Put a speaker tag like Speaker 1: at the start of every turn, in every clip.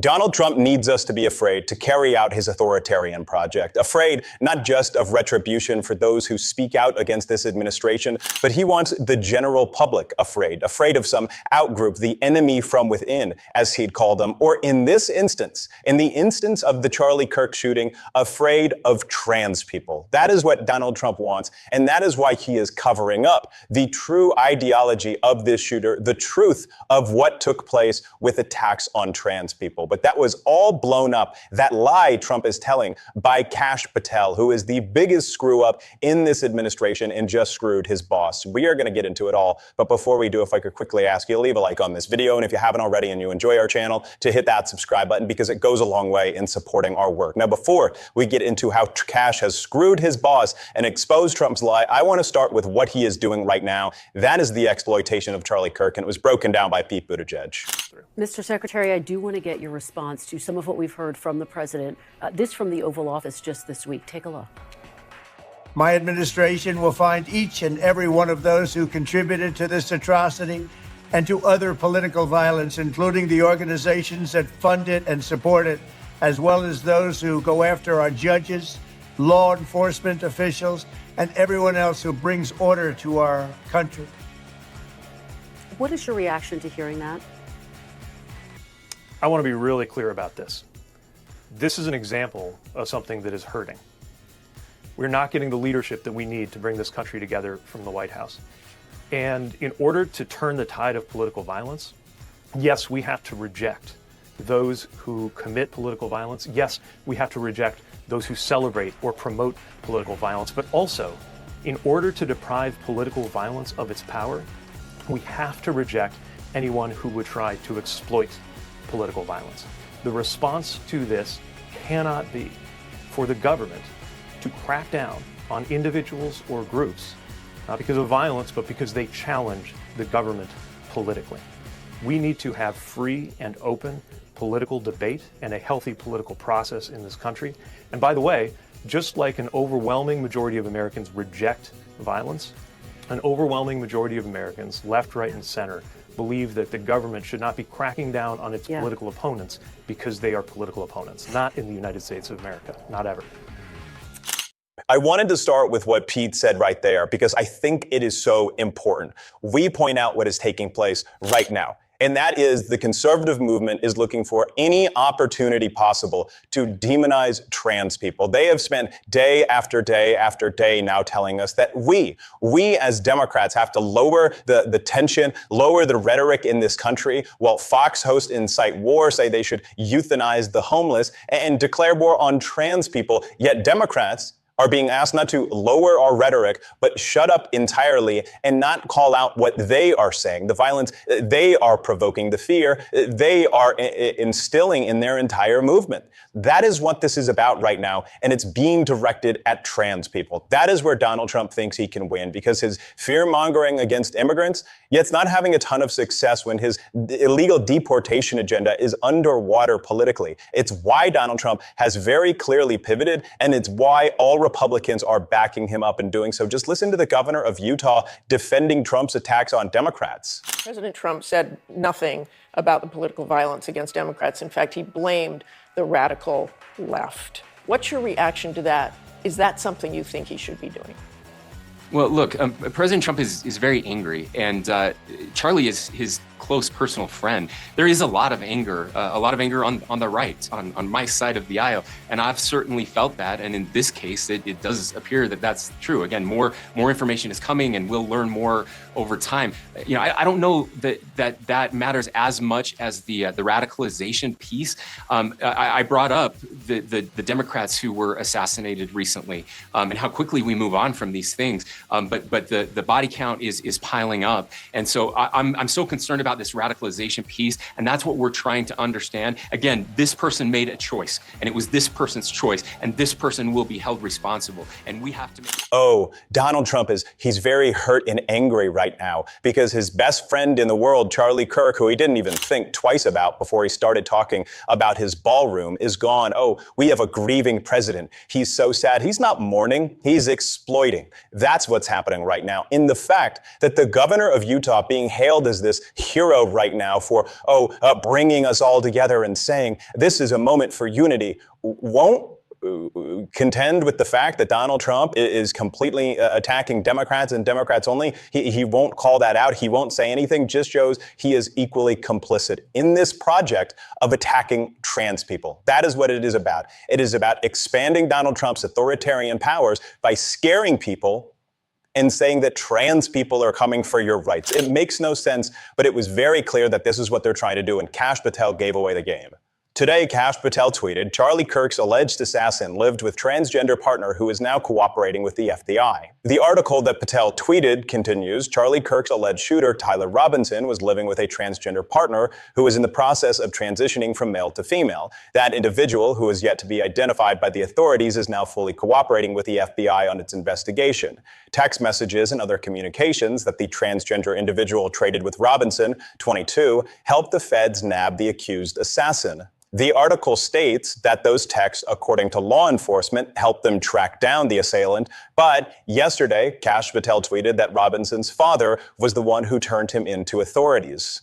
Speaker 1: Donald Trump needs us to be afraid to carry out his authoritarian project, afraid not just of retribution for those who speak out against this administration, but he wants the general public afraid of some outgroup, the enemy from within, as he'd call them, or in this instance, in the instance of the Charlie Kirk shooting, afraid of trans people. That is what Donald Trump wants, and that is why he is covering up the true ideology of this shooter, the truth of what took place with attacks on trans people. But that was all blown up, that lie Trump is telling, by Kash Patel, who is the biggest screw up in this administration and just screwed his boss. We are going to get into it all. But before we do, if I could quickly ask you to leave a like on this video, and if you haven't already and you enjoy our channel, to hit that subscribe button, because it goes a long way in supporting our work. Now, before we get into how Kash has screwed his boss and exposed Trump's lie, I want to start with what he is doing right now. That is the exploitation of Charlie Kirk, and it was broken down by Pete Buttigieg.
Speaker 2: Mr. Secretary, I do want to get your response to some of what we've heard from the president. This from the Oval Office just this week. Take a look.
Speaker 3: My administration will find each and every one of those who contributed to this atrocity and to other political violence, including the organizations that fund it and support it, as well as those who go after our judges, law enforcement officials, and everyone else who brings order to our country.
Speaker 2: What is your reaction to hearing that?
Speaker 4: I want to be really clear about this. This is an example of something that is hurting. We're not getting the leadership that we need to bring this country together from the White House. And in order to turn the tide of political violence, yes, we have to reject those who commit political violence. Yes, we have to reject those who celebrate or promote political violence. But also, in order to deprive political violence of its power, we have to reject anyone who would try to exploit political violence. The response to this cannot be for the government to crack down on individuals or groups, not because of violence, but because they challenge the government politically. We need to have free and open political debate and a healthy political process in this country. And by the way, just like an overwhelming majority of Americans reject violence, an overwhelming majority of Americans, left, right, and center, believe that the government should not be cracking down on its political opponents because they are political opponents. Not in the United States of America, not ever.
Speaker 1: I wanted to start with what Pete said right there, because I think it is so important. We point out what is taking place right now. And that is the conservative movement is looking for any opportunity possible to demonize trans people. They have spent day after day after day now telling us that we as Democrats have to lower the tension, lower the rhetoric in this country, while Fox hosts incite war, say they should euthanize the homeless, and declare war on trans people. Yet Democrats are being asked not to lower our rhetoric, but shut up entirely and not call out what they are saying, the violence they are provoking, the fear they are instilling in their entire movement. That is what this is about right now, and it's being directed at trans people. That is where Donald Trump thinks he can win, because his fear-mongering against immigrants, yet it's not having a ton of success when his illegal deportation agenda is underwater politically. It's why Donald Trump has very clearly pivoted, and it's why all Republicans are backing him up and doing so. Just listen to the governor of Utah defending Trump's attacks on Democrats.
Speaker 5: President Trump said nothing about the political violence against Democrats. In fact, he blamed the radical left. What's your reaction to that? Is that something you think he should be doing?
Speaker 6: Well, look, President Trump is very angry, and Charlie is his close personal friend. There is a lot of anger on the right, on my side of the aisle, and I've certainly felt that. And in this case, it does appear that that's true. Again, more information is coming, and we'll learn more over time. You know, I don't know that matters as much as the radicalization piece. I brought up the Democrats who were assassinated recently, and how quickly we move on from these things. But the body count is piling up, and so I'm so concerned about this radicalization piece, and that's what we're trying to understand. Again, this person made a choice, and it was this person's choice, and this person will be held responsible, and we have to make...
Speaker 1: Oh, Donald Trump he's very hurt and angry right now because his best friend in the world, Charlie Kirk, who he didn't even think twice about before he started talking about his ballroom, is gone. Oh, we have a grieving president. He's so sad. He's not mourning, he's exploiting. That's what's happening right now. In the fact that the governor of Utah being hailed as this hero right now for, bringing us all together and saying this is a moment for unity, won't contend with the fact that Donald Trump is completely attacking Democrats and Democrats only. He won't call that out. He won't say anything. Just shows he is equally complicit in this project of attacking trans people. That is what it is about. It is about expanding Donald Trump's authoritarian powers by scaring people and saying that trans people are coming for your rights. It makes no sense, but it was very clear that this is what they're trying to do, and Kash Patel gave away the game. Today, Kash Patel tweeted, Charlie Kirk's alleged assassin lived with transgender partner who is now cooperating with the FBI. The article that Patel tweeted continues, Charlie Kirk's alleged shooter, Tyler Robinson, was living with a transgender partner who was in the process of transitioning from male to female. That individual, who is yet to be identified by the authorities, is now fully cooperating with the FBI on its investigation. Text messages and other communications that the transgender individual traded with Robinson, 22, helped the feds nab the accused assassin. The article states that those texts, according to law enforcement, helped them track down the assailant. But yesterday, Kash Patel tweeted that Robinson's father was the one who turned him into authorities.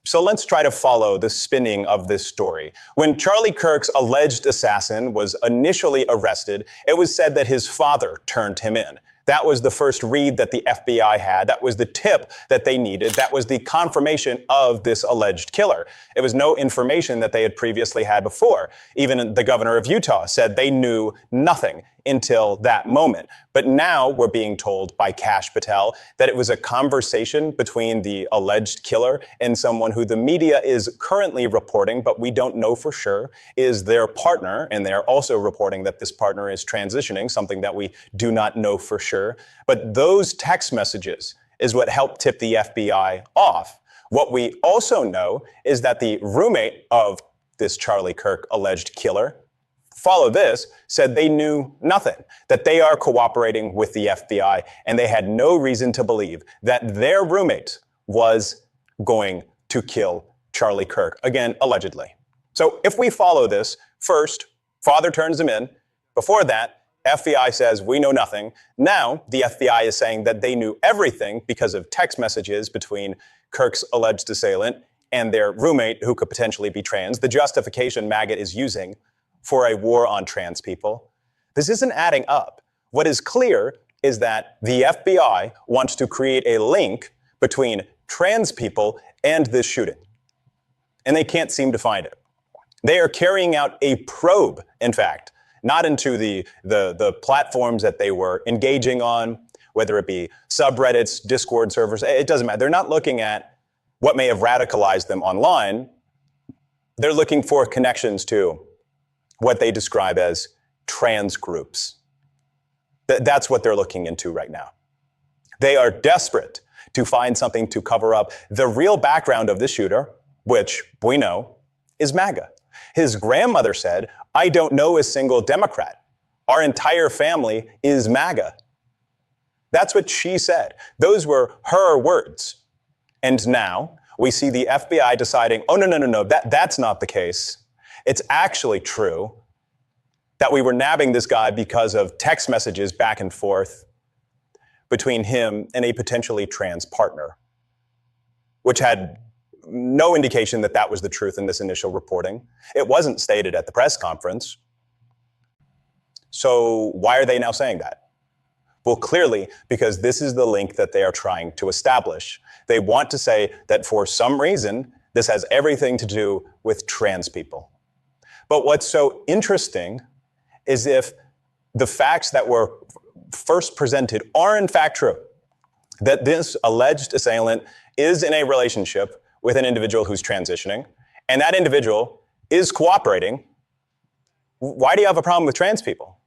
Speaker 1: So let's try to follow the spinning of this story. When Charlie Kirk's alleged assassin was initially arrested, it was said that his father turned him in. That was the first read that the FBI had. That was the tip that they needed. That was the confirmation of this alleged killer. It was no information that they had previously had before. Even the governor of Utah said they knew nothing until that moment. But now we're being told by Kash Patel that it was a conversation between the alleged killer and someone who the media is currently reporting, but we don't know for sure, is their partner. And they're also reporting that this partner is transitioning, something that we do not know for sure. But those text messages is what helped tip the FBI off. What we also know is that the roommate of this Charlie Kirk alleged killer, follow this, said they knew nothing, that they are cooperating with the FBI, and they had no reason to believe that their roommate was going to kill Charlie Kirk. Again, allegedly. So if we follow this, first, father turns him in. Before that, FBI says we know nothing. Now, the FBI is saying that they knew everything because of text messages between Kirk's alleged assailant and their roommate, who could potentially be trans. The justification MAGA is using for a war on trans people. This isn't adding up. What is clear is that the FBI wants to create a link between trans people and this shooting. And they can't seem to find it. They are carrying out a probe, in fact, not into the platforms that they were engaging on, whether it be subreddits, Discord servers, it doesn't matter. They're not looking at what may have radicalized them online. They're looking for connections to what they describe as trans groups. That's what they're looking into right now. They are desperate to find something to cover up the real background of the shooter, which we know is MAGA. His grandmother said, I don't know a single Democrat. Our entire family is MAGA. That's what she said. Those were her words. And now we see the FBI deciding, oh, no, that's not the case. It's actually true that we were nabbing this guy because of text messages back and forth between him and a potentially trans partner, which had no indication that that was the truth in this initial reporting. It wasn't stated at the press conference. So why are they now saying that? Well, clearly, because this is the link that they are trying to establish. They want to say that for some reason, this has everything to do with trans people. But what's so interesting is if the facts that were first presented are in fact true, that this alleged assailant is in a relationship with an individual who's transitioning, and that individual is cooperating, why do you have a problem with trans people?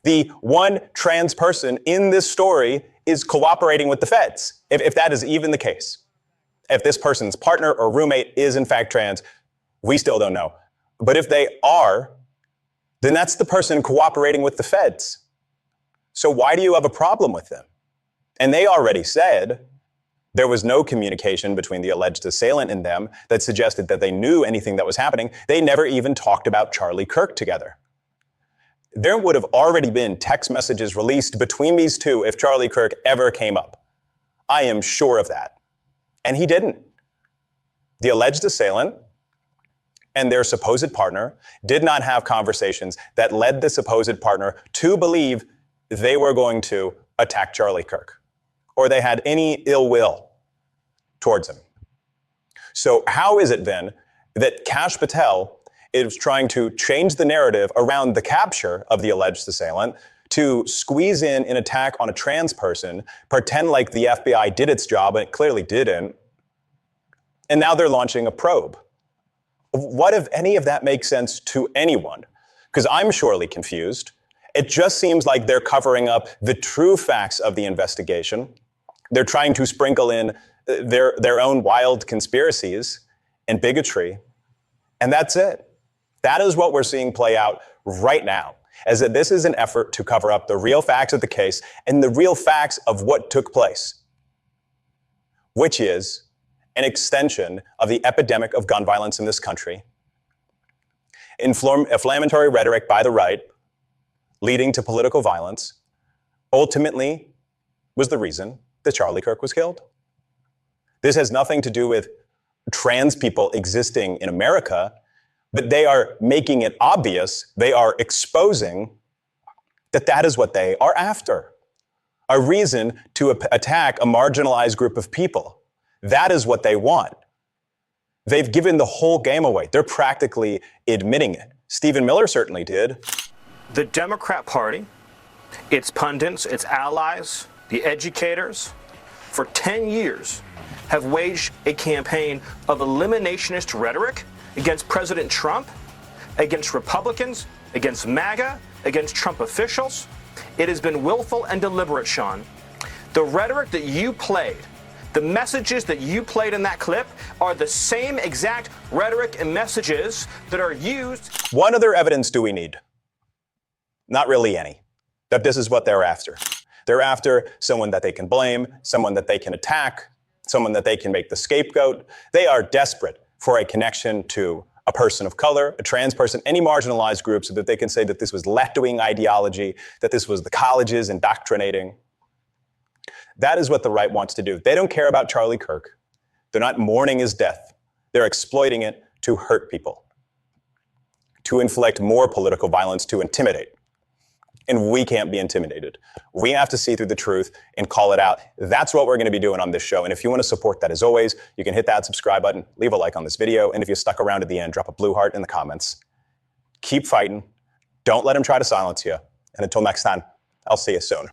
Speaker 1: The one trans person in this story is cooperating with the feds, if that is even the case. If this person's partner or roommate is in fact trans, we still don't know. But if they are, then that's the person cooperating with the feds. So why do you have a problem with them? And they already said there was no communication between the alleged assailant and them that suggested that they knew anything that was happening. They never even talked about Charlie Kirk together. There would have already been text messages released between these two if Charlie Kirk ever came up. I am sure of that. And he didn't. the alleged assailant and their supposed partner did not have conversations that led the supposed partner to believe they were going to attack Charlie Kirk, or they had any ill will towards him. So how is it then that Kash Patel is trying to change the narrative around the capture of the alleged assailant to squeeze in an attack on a trans person, pretend like the FBI did its job, and it clearly didn't, and now they're launching a probe? What if any of that makes sense to anyone? Because I'm surely confused. It just seems like they're covering up the true facts of the investigation. They're trying to sprinkle in their own wild conspiracies and bigotry, and that's it. That is what we're seeing play out right now, as that this is an effort to cover up the real facts of the case and the real facts of what took place, which is an extension of the epidemic of gun violence in this country, inflammatory rhetoric by the right, leading to political violence, ultimately was the reason that Charlie Kirk was killed. This has nothing to do with trans people existing in America, but they are making it obvious, they are exposing that that is what they are after. A reason to attack a marginalized group of people. That is what they want. They've given the whole game away. They're practically admitting it. Stephen Miller certainly did.
Speaker 7: The Democrat Party, its pundits, its allies, the educators, for 10 years have waged a campaign of eliminationist rhetoric against President Trump, against Republicans, against MAGA, against Trump officials. It has been willful and deliberate, Sean. The rhetoric that you played, the messages that you played in that clip are the same exact rhetoric and messages that are used.
Speaker 1: What other evidence do we need? Not really any. That this is what they're after. They're after someone that they can blame, someone that they can attack, someone that they can make the scapegoat. They are desperate for a connection to a person of color, a trans person, any marginalized group, so that they can say that this was left-wing ideology, that this was the colleges indoctrinating. That is what the right wants to do. They don't care about Charlie Kirk. They're not mourning his death. They're exploiting it to hurt people, to inflict more political violence, to intimidate. And we can't be intimidated. We have to see through the truth and call it out. That's what we're going to be doing on this show. And if you want to support that, as always, you can hit that subscribe button, leave a like on this video, and if you stuck around at the end, drop a blue heart in the comments. Keep fighting. Don't let them try to silence you. And until next time, I'll see you soon.